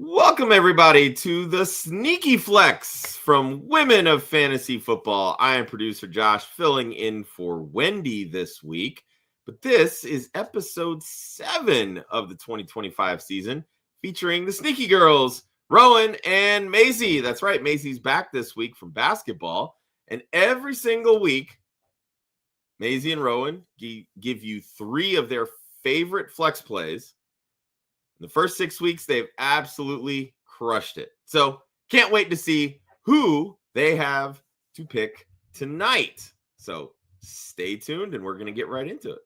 Welcome, everybody, to the Sneaky Flex from Women of Fantasy Football. I am producer Josh, filling in for Wendy this week. But this is episode 7 of the 2025 season, featuring the Sneaky Girls, Rowan and Maisy. That's right, Maisy's back this week from basketball. And every single week, Maisy and Rowan give you 3 of their favorite flex plays. In the first 6 weeks, they've absolutely crushed it. So can't wait to see who they have to pick tonight. So stay tuned and we're going to get right into it.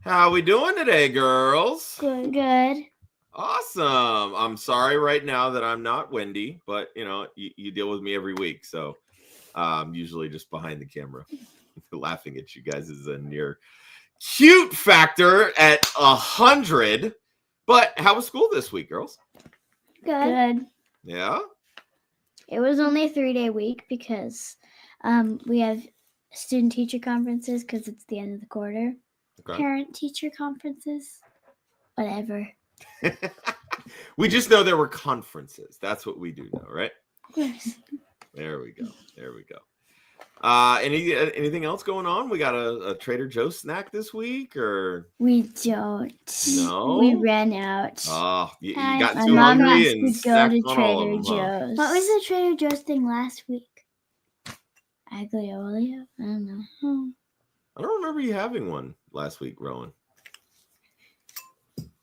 How we doing today, girls? Good. Awesome. I'm sorry right now that I'm not Wendy, but you deal with me every week, so I'm usually just behind the camera. Laughing at you guys is a near cute factor at 100. But how was school this week, girls? Good. Yeah? It was only a 3-day week because we have student-teacher conferences because it's the end of the quarter. Okay. Parent-teacher conferences. Whatever. We just know there were conferences. That's what we do know, right? Yes. There we go. Anything else going on? We got a Trader Joe's snack this week, or We don't. No? We ran out. Oh, you My got too mom hungry has and to go snacked to on all of Trader them, huh? Joe's. What was the Trader Joe's thing last week? Aglio-olio? I don't know. I don't remember you having one last week, Rowan.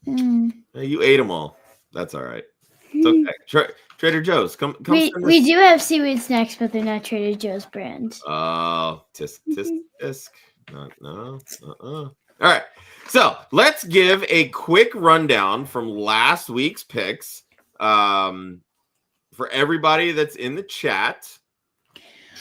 You ate them all. That's all right. It's okay. Trader Joe's, come. We do have seaweed snacks, but they're not Trader Joe's brand. Oh, tisk. No. All right. So let's give a quick rundown from last week's picks. For everybody that's in the chat,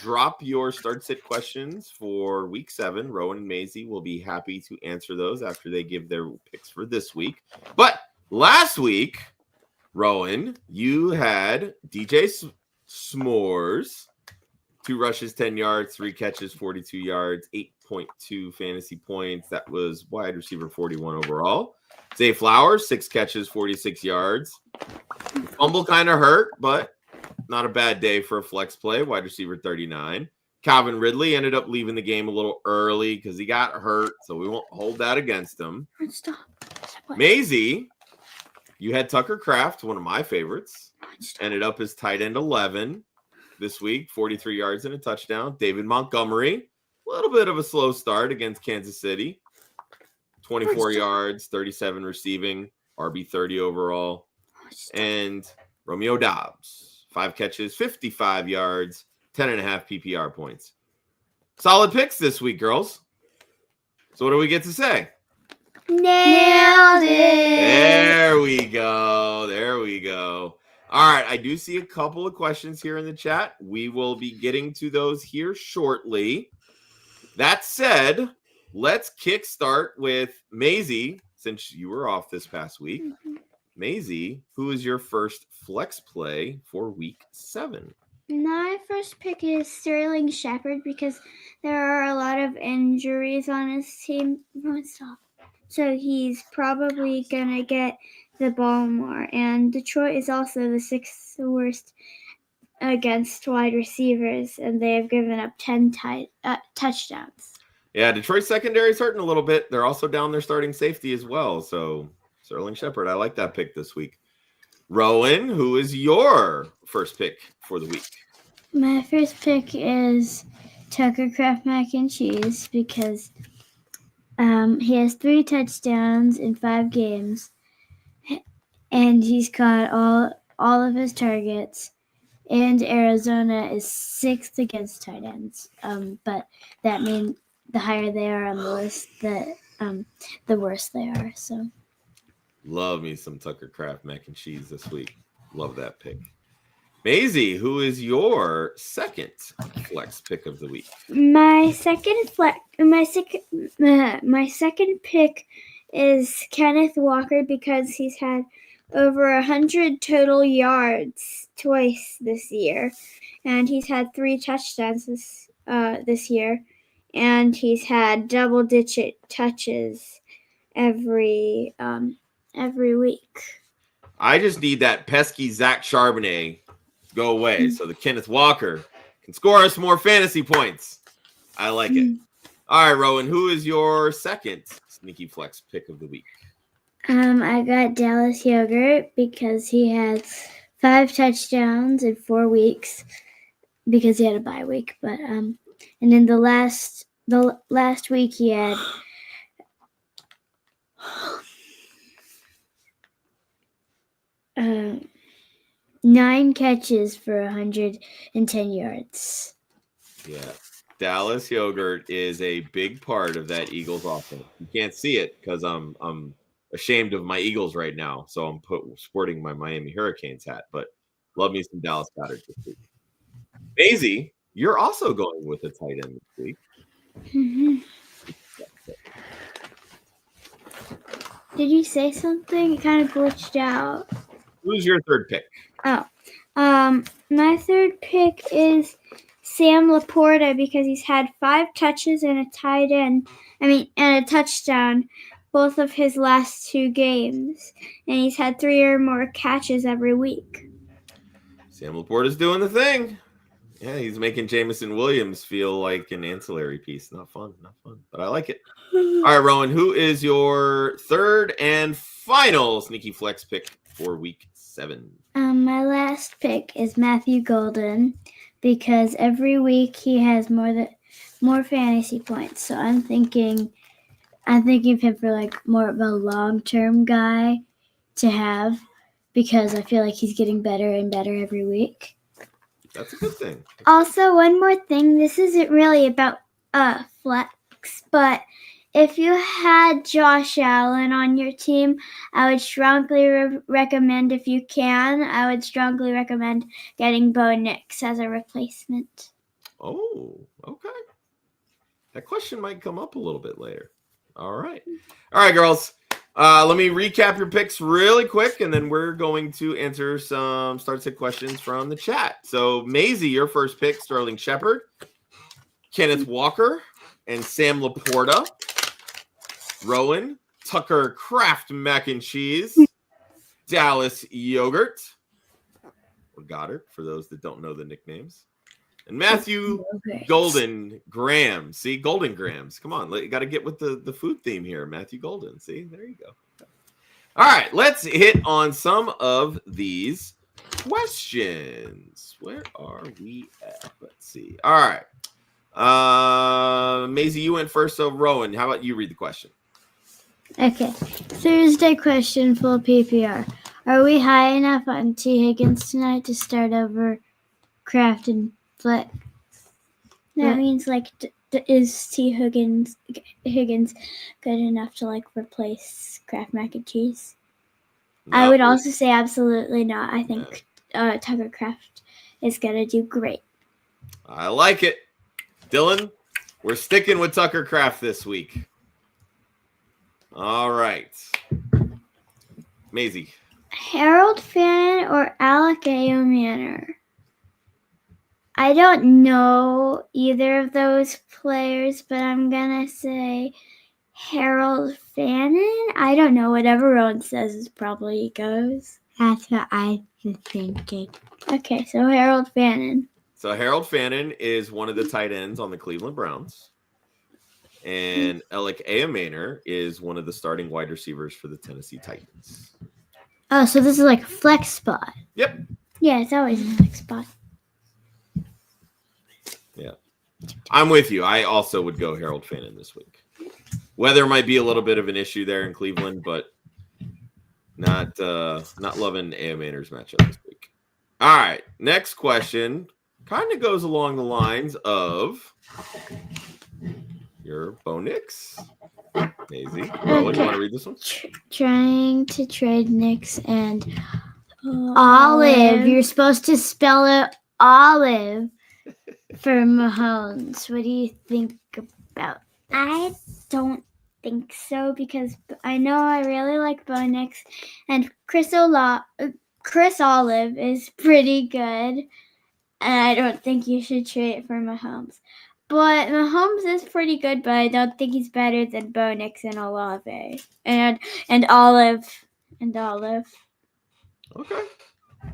drop your start-sit questions for week 7. Rowan and Maisy will be happy to answer those after they give their picks for this week. But last week, Rowan, you had DJ S'mores, 2 rushes, 10 yards, 3 catches, 42 yards, 8.2 fantasy points. That was wide receiver 41 overall. Zay Flowers, 6 catches, 46 yards. Fumble kind of hurt, but not a bad day for a flex play, wide receiver 39. Calvin Ridley ended up leaving the game a little early because he got hurt, so we won't hold that against him. Stop. Maisy, you had Tucker Kraft, one of my favorites. Ended up as tight end 11 this week, 43 yards and a touchdown. David Montgomery, a little bit of a slow start against Kansas City. 24 yards, 37 receiving, RB 30 overall. And Romeo Doubs, 5 catches, 55 yards, 10.5 PPR points. Solid picks this week, girls. So what do we get to say? Nailed it. There we go. All right, I do see a couple of questions here in the chat. We will be getting to those here shortly. That said, let's kickstart with Maisy, since you were off this past week. Maisy, who is your first flex play for week 7? My first pick is Sterling Shepard because there are a lot of injuries on his team. So he's probably going to get the ball more. And Detroit is also the 6th worst against wide receivers, and they have given up 10 touchdowns. Yeah, Detroit's secondary is hurting a little bit. They're also down their starting safety as well. So Sterling Shepard, I like that pick this week. Rowan, who is your first pick for the week? My first pick is Tucker Kraft mac and cheese because he has 3 touchdowns in 5 games, and he's caught all of his targets. And Arizona is 6th against tight ends. But that means the higher they are on the list, the worse they are. So. Love me some Tucker Kraft mac and cheese this week. Love that pick. Maisy, who is your second flex pick of the week? My second pick is Kenneth Walker because he's had over 100 total yards twice this year, and he's had 3 touchdowns this year, and he's had double-digit touches every week. I just need that pesky Zach Charbonnet go away so the Kenneth Walker can score us more fantasy points. I like it. All right, Rowan, who is your second sneaky flex pick of the week? I got Dallas Goedert because he had 5 touchdowns in 4 weeks because he had a bye week. But and then the last week he had 9 catches for 110 yards. Yeah. Dallas Goedert is a big part of that Eagles offense. You can't see it because I'm ashamed of my Eagles right now, so I'm sporting my Miami Hurricanes hat. But love me some Dallas Goedert this week. Maisy, you're also going with a tight end this week. Mm-hmm. Did you say something? It kind of glitched out. Who's your third pick? My third pick is Sam LaPorta because he's had 5 touches and and a touchdown both of his last 2 games, and he's had 3 or more catches every week. Sam LaPorta's doing the thing. Yeah, he's making Jameson Williams feel like an ancillary piece. Not fun, but I like it. All right, Rowan, who is your third and final sneaky flex pick for week 7? My last pick is Matthew Golden because every week he has more fantasy points. So I'm thinking of him for like more of a long-term guy to have because I feel like he's getting better and better every week. That's a good thing. Also, one more thing. This isn't really about flex, but if you had Josh Allen on your team, I would strongly recommend, if you can, getting Bo Nix as a replacement. Oh, okay. That question might come up a little bit later. All right, girls. Let me recap your picks really quick, and then we're going to answer some start-sit questions from the chat. So, Maisy, your first pick, Sterling Shepard, Kenneth Walker, and Sam LaPorta. Rowan, Tucker Kraft mac and cheese, Dallas Goedert, or Goddard, for those that don't know the nicknames, and Matthew Golden Graham. See, Golden Grams. Come on, you got to get with the food theme here. Matthew Golden. See, there you go. All right, let's hit on some of these questions. Where are we at? Let's see. All right. Maisy, you went first, so Rowan, how about you read the question? Okay. Thursday question, full PPR. Are we high enough on T. Higgins tonight to start over Kraft and Flex? That means, like, is T. Higgins good enough to, like, replace Kraft mac and cheese? No. I would also say absolutely not. I think Tucker Kraft is going to do great. I like it. Dylan, we're sticking with Tucker Kraft this week. All right. Maisy. Harold Fannin or Alec Ayomanor? I don't know either of those players, but I'm going to say Harold Fannin. I don't know. Whatever Rowan says is probably goes. That's what I was thinking. Okay, so Harold Fannin. So Harold Fannin is one of the tight ends on the Cleveland Browns. And Alec Ayomanor is one of the starting wide receivers for the Tennessee Titans. Oh, so this is like a flex spot. Yep. Yeah, it's always a flex spot. Yeah. I'm with you. I also would go Harold Fannin this week. Weather might be a little bit of an issue there in Cleveland, but not loving Ayomanor's matchup this week. All right. Next question kind of goes along the lines of your Bo Nix. Maisy. Rowan, you want to read this one? Trying to trade Nix and Olive. You're supposed to spell it Olive for Mahomes. What do you think about? I don't think so because I know I really like Bo Nix, and Chris Olive is pretty good, and I don't think you should trade it for Mahomes. But Mahomes is pretty good, but I don't think he's better than Bo Nix and Olave and Olive. Okay.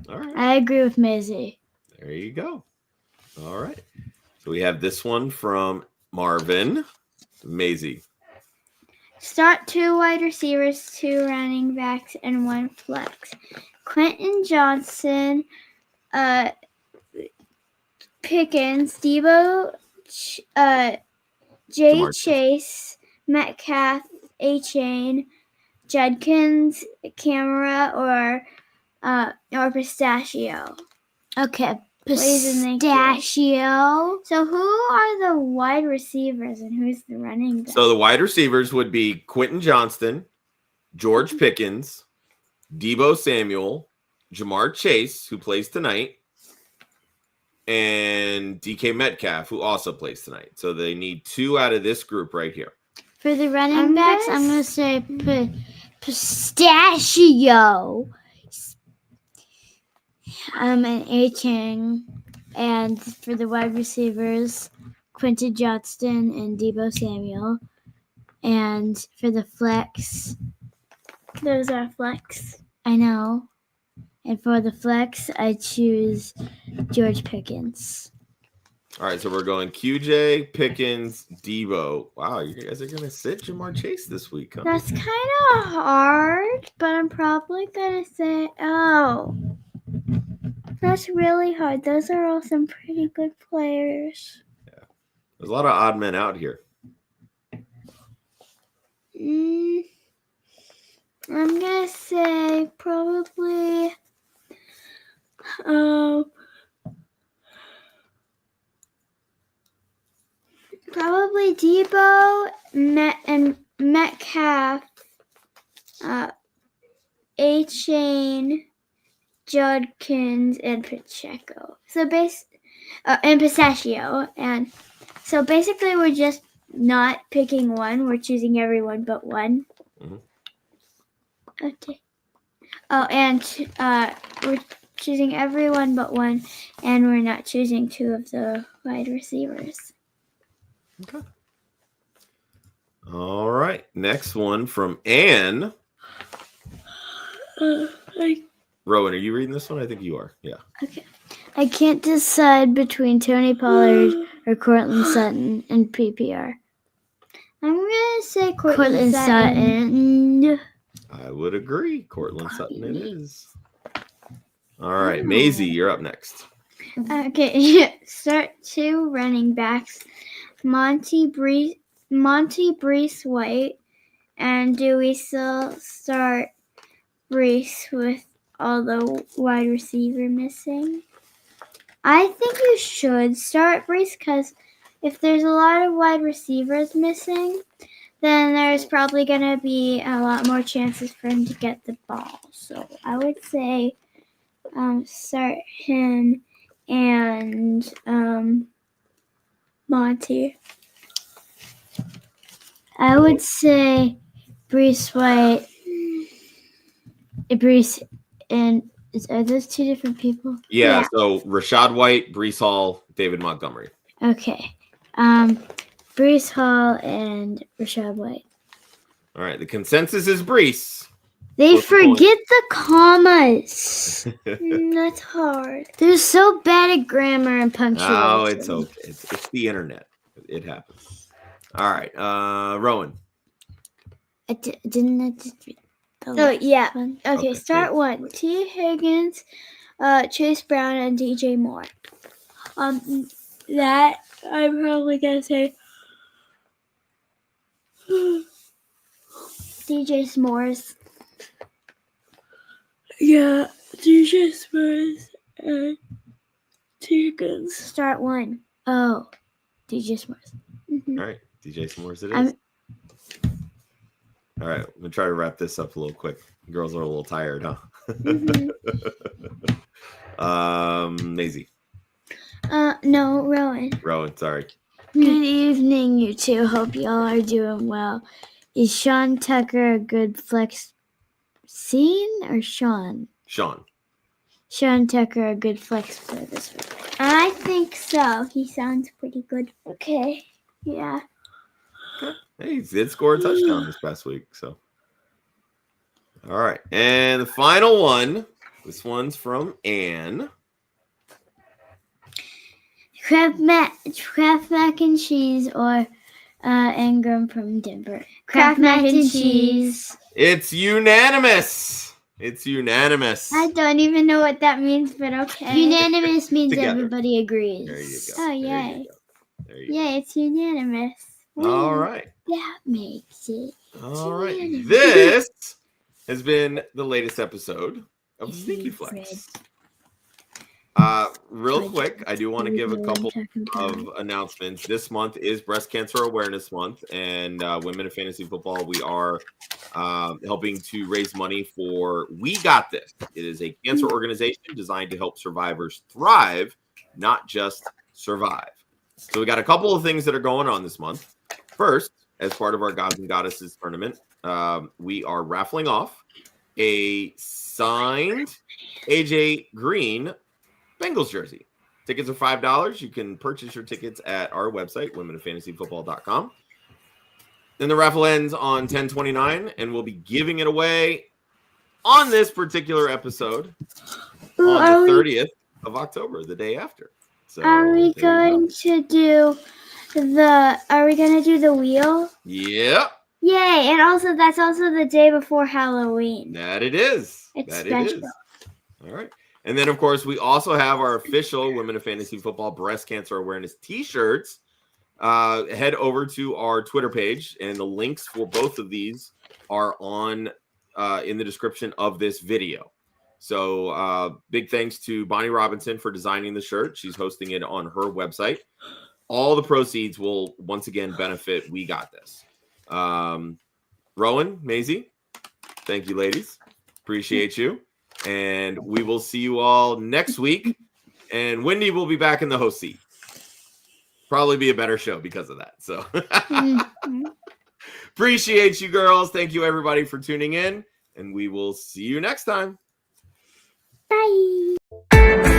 All right. I agree with Maisy. There you go. All right. So we have this one from Marvin. Maisy. Start 2 wide receivers, 2 running backs, and 1 flex. Quentin Johnson, Pickens, Debo, Jay Chase, Metcalf, A-Chain, Judkins, Camera, or Pistachio. Okay, Pistachio. So who are the wide receivers and who's the running back? So the wide receivers would be Quentin Johnston, George Pickens, Debo Samuel, Jamar Chase, who plays tonight, and DK Metcalf, who also plays tonight. So they need 2 out of this group right here. For the running backs, I'm going to say Pistachio. And A-Chain. And for the wide receivers, Quentin Johnston and Debo Samuel. And for the flex, Those are flex. I know. And for the flex, I choose George Pickens. All right, so we're going QJ, Pickens, Debo. Wow, you guys are going to sit Jamar Chase this week, huh? That's kind of hard, but I'm probably going to say, that's really hard. Those are all some pretty good players. Yeah. There's a lot of odd men out here. I'm going to say probably Debo and Metcalf, A-Chain, Judkins, and Pacheco. So and Pistachio. And so basically we're just not picking one. We're choosing everyone but one. Mm-hmm. Okay. Oh, and we're choosing everyone but one, and we're not choosing 2 of the wide receivers. Okay. All right. Next one from Anne. Rowan, are you reading this one? I think you are. Yeah. Okay. I can't decide between Tony Pollard or Cortland Sutton in PPR. I'm going to say Cortland Sutton. I would agree. Cortland Sutton it is. All right. Maisy, you're up next. Okay. Start 2 running backs. Monty Brees White. And do we still start Brees with all the wide receiver missing? I think you should start Brees because if there's a lot of wide receivers missing, then there's probably going to be a lot more chances for him to get the ball. So I would say start him and Monty. I would say Brees White. Brees and are those 2 different people? Yeah. So Rashad White, Brees Hall, David Montgomery. Okay. Brees Hall and Rashad White. All right. The consensus is Brees. They forget the commas. That's hard. They're so bad at grammar and punctuation. Oh, it's okay. It's the internet. It happens. All right. Rowan. Didn't I just read the Oh, yeah. one? Okay, start 1. T. Higgins, Chase Brown, and DJ Moore. That I'm probably going to say DJ S'mores. Yeah, DJ S'mores and T. Higgins. Start 1. Oh, DJ S'mores. Mm-hmm. All right. DJ S'mores it is. All right. I'm going to try to wrap this up a little quick. Girls are a little tired, huh? Mm-hmm. Maisy. No, Rowan. Rowan, sorry. Good evening, you two. Hope y'all are doing well. Is Sean Tucker a good flex? Scene or Sean? Sean. Sean Tucker a good flex player this week? I think so. He sounds pretty good. Okay. Yeah. Hey, he did score a touchdown this past week. So, all right. And the final one. This one's from Anne. Kraft mac and cheese or Ingram from Denver. Kraft mac and cheese. It's unanimous. It's unanimous. I don't even know what that means, but okay. Unanimous means Together. Everybody agrees. There you go. Oh, There you yay. go. There you go. Yeah, it's unanimous. All right. That makes it. All right. unanimous. This has been the latest episode of Sneaky Flex. Real quick, I do want to give a couple of announcements. This month is Breast Cancer Awareness Month, and Women in Fantasy Football, we are helping to raise money for We Got This. It is a cancer organization designed to help survivors thrive, not just survive. So we got a couple of things that are going on this month. First, as part of our Gods and Goddesses tournament, we are raffling off a signed AJ Green Bengals jersey. Tickets are $5. You can purchase your tickets at our website, womenoffantasyfootball.com. Then the raffle ends on 10/29, and we'll be giving it away on this particular episode on the 30th of October, the day after. So Are we going to do the wheel? Yeah, Yay! And also, that's also the day before Halloween. that it is. It's that special. it is. All right. And then, of course, we also have our official Women of Fantasy Football Breast Cancer Awareness T-shirts. Head over to our Twitter page, and the links for both of these are on in the description of this video. So big thanks to Bonnie Robinson for designing the shirt. She's hosting it on her website. All the proceeds will once again benefit We Got This. Rowan, Maisy, thank you, ladies. Appreciate you. And we will see you all next week. And Wendy will be back in the host seat. Probably be a better show because of that. So appreciate you, girls. Thank you, everybody, for tuning in. And we will see you next time. Bye.